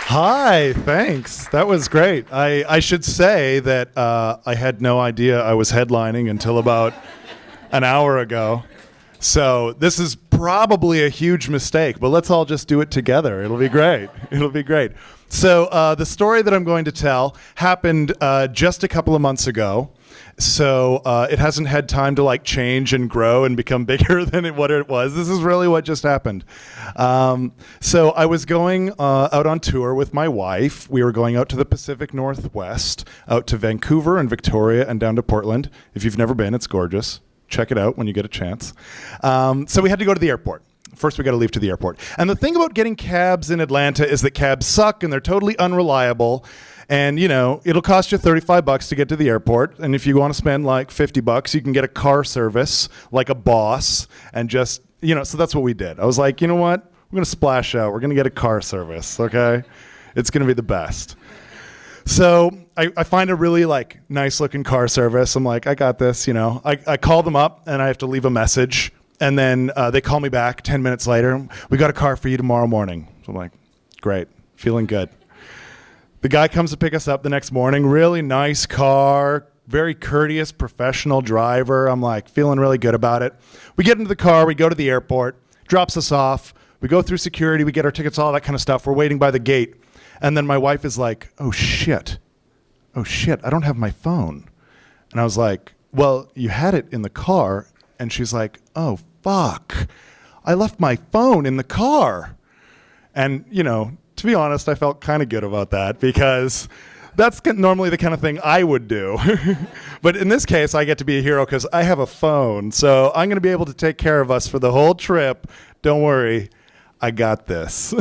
Hi, thanks. That was great. I should say that I had no idea I was headlining until about an hour ago. So this is probably a huge mistake, but let's all just do it together. It'll be great. It'll be great. So the story that I'm going to tell happened just a couple of months ago. So it hasn't had time to like change and grow and become bigger than what it was. This is really what just happened. So I was going out on tour with my wife. We were going out to the Pacific Northwest, out to Vancouver and Victoria and down to Portland. If you've never been, it's gorgeous. Check it out when you get a chance. So we had to go to the airport. First, we got to leave to the airport. And the thing about getting cabs in Atlanta is that cabs suck and they're totally unreliable. And, you know, it'll cost you $35 to get to the airport. And if you want to spend like $50, you can get a car service like a boss and just, you know, so that's what we did. I was like, you know what? We're going to splash out. We're going to get a car service, okay? It's going to be the best. So I find a really like nice looking car service. I'm like, I got this, you know. I call them up and I have to leave a message. And then they call me back 10 minutes later. We got a car for you tomorrow morning. So I'm like, great, feeling good. The guy comes to pick us up the next morning. Really nice car, very courteous, professional driver. I'm like feeling really good about it. We get into the car, we go to the airport, drops us off. We go through security, we get our tickets, all that kind of stuff. We're waiting by the gate. And then my wife is like, oh shit, I don't have my phone. And I was like, well, you had it in the car. And she's like, oh, fuck, I left my phone in the car. And, you know, to be honest, I felt kind of good about that because that's normally the kind of thing I would do. But in this case, I get to be a hero because I have a phone. So I'm going to be able to take care of us for the whole trip. Don't worry, I got this.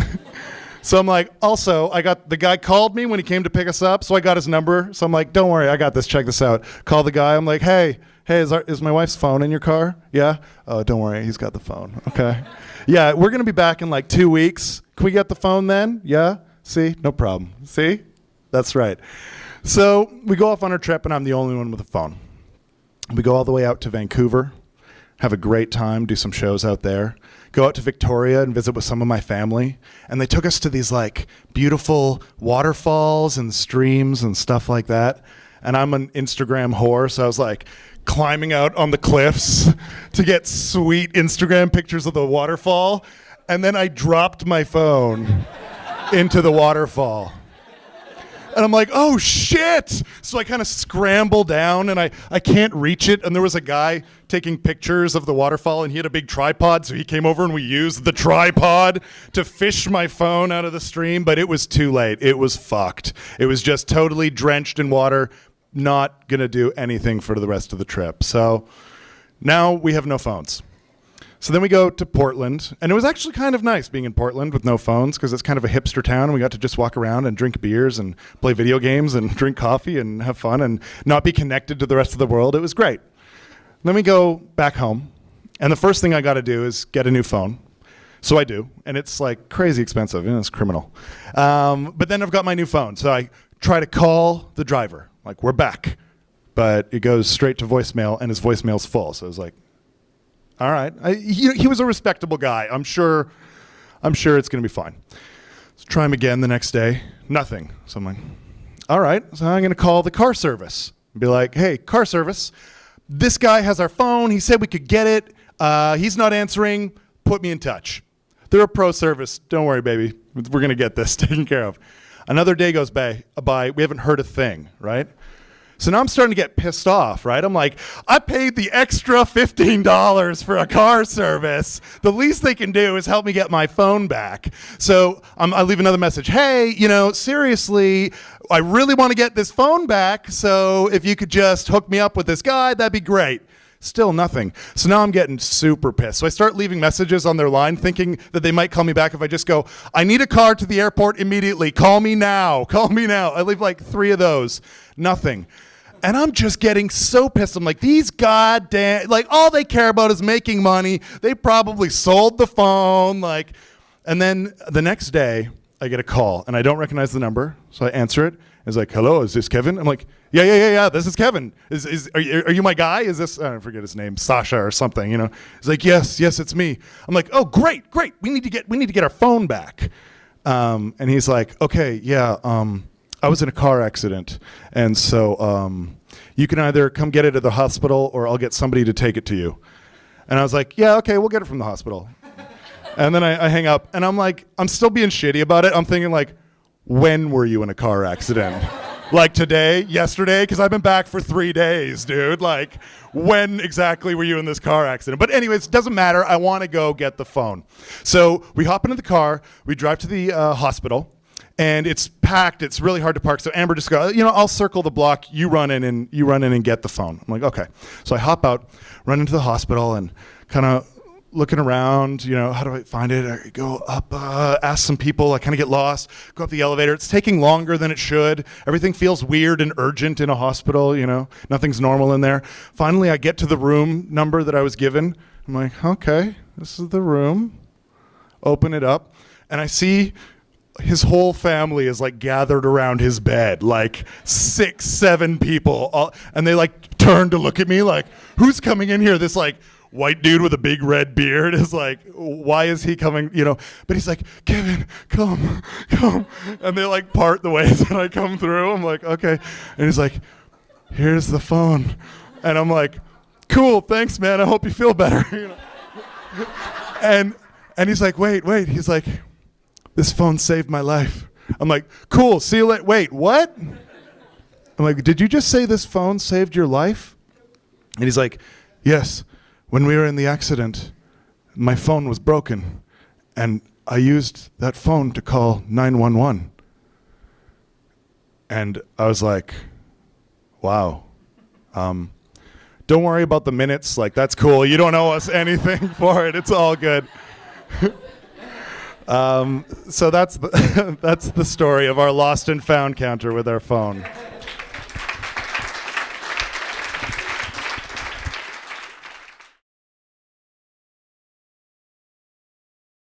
So I'm like, also, the guy called me when he came to pick us up, so I got his number. So I'm like, don't worry, I got this, check this out. Call the guy, I'm like, hey, is my wife's phone in your car? Yeah? Oh, don't worry, he's got the phone, okay. Yeah, we're gonna be back in like 2 weeks. Can we get the phone then? Yeah? See, no problem. See? That's right. So we go off on our trip and I'm the only one with a phone. We go all the way out to Vancouver, have a great time, do some shows out there. Go out to Victoria and visit with some of my family. And they took us to these like beautiful waterfalls and streams and stuff like that. And I'm an Instagram whore, so I was like climbing out on the cliffs to get sweet Instagram pictures of the waterfall. And then I dropped my phone into the waterfall. And I'm like, oh shit! So I kind of scramble down and I can't reach it. And there was a guy taking pictures of the waterfall and he had a big tripod. So he came over and we used the tripod to fish my phone out of the stream. But it was too late. It was fucked. It was just totally drenched in water. Not gonna do anything for the rest of the trip. So now we have no phones. So then we go to Portland, and it was actually kind of nice being in Portland with no phones because it's kind of a hipster town, and we got to just walk around and drink beers and play video games and drink coffee and have fun and not be connected to the rest of the world. It was great. Then we go back home, and the first thing I got to do is get a new phone. So I do, and it's like crazy expensive, and it's criminal. But then I've got my new phone, so I try to call the driver, like we're back, but it goes straight to voicemail, and his voicemail's full. So I was like, all right. He was a respectable guy. I'm sure it's going to be fine. So try him again the next day. Nothing. So I'm like, all right. So I'm going to call the car service and be like, hey, car service, this guy has our phone. He said we could get it. He's not answering. Put me in touch. They're a pro service. Don't worry, baby. We're going to get this taken care of. Another day goes by. We haven't heard a thing, right? So now I'm starting to get pissed off, right? I'm like, I paid the extra $15 for a car service. The least they can do is help me get my phone back. So I leave another message. Hey, you know, seriously, I really want to get this phone back. So if you could just hook me up with this guy, that'd be great. Still nothing. So now I'm getting super pissed. So I start leaving messages on their line thinking that they might call me back if I just go, I need a car to the airport immediately. Call me now. Call me now. I leave like 3 of those. Nothing. And I'm just getting so pissed. I'm like, these goddamn, like all they care about is making money. They probably sold the phone. Like, and then the next day I get a call and I don't recognize the number. So I answer it. It's like, hello, is this Kevin? I'm like, yeah, this is Kevin. Are you my guy? Is this, I forget his name, Sasha or something, you know? He's like, yes, it's me. I'm like, oh, great. We need to get our phone back. And he's like, okay, yeah, I was in a car accident. And so you can either come get it at the hospital or I'll get somebody to take it to you. And I was like, yeah, okay, we'll get it from the hospital. And then I hang up, and I'm like, I'm still being shitty about it. I'm thinking like, when were you in a car accident? Like today, yesterday? Because I've been back for 3 days, dude. Like, when exactly were you in this car accident? But anyways, it doesn't matter. I want to go get the phone. So we hop into the car, we drive to the hospital, and it's packed. It's really hard to park. So Amber just goes, I'll circle the block. You run in and get the phone. I'm like, okay. So I hop out, run into the hospital, and kind of looking around, how do I find it? I go up, ask some people. I kind of get lost, go up the elevator. It's taking longer than it should. Everything feels weird and urgent in a hospital, Nothing's normal in there. Finally, I get to the room number that I was given. I'm like, okay, this is the room. Open it up, and I see his whole family is like gathered around his bed, like 6, 7 people. And they like turn to look at me like, who's coming in here? This like white dude with a big red beard is like, why is he coming? But he's like, Kevin, come. And they like part the ways that I come through. I'm like, okay. And he's like, here's the phone. And I'm like, cool, thanks, man. I hope you feel better. And he's like, wait. He's like, this phone saved my life. I'm like, cool, see you later. Wait, what? I'm like, did you just say this phone saved your life? And he's like, yes. When we were in the accident, my phone was broken, and I used that phone to call 911. And I was like, wow. Don't worry about the minutes. Like, that's cool. You don't owe us anything for it. It's all good. So that's the story of our lost and found counter with our phone.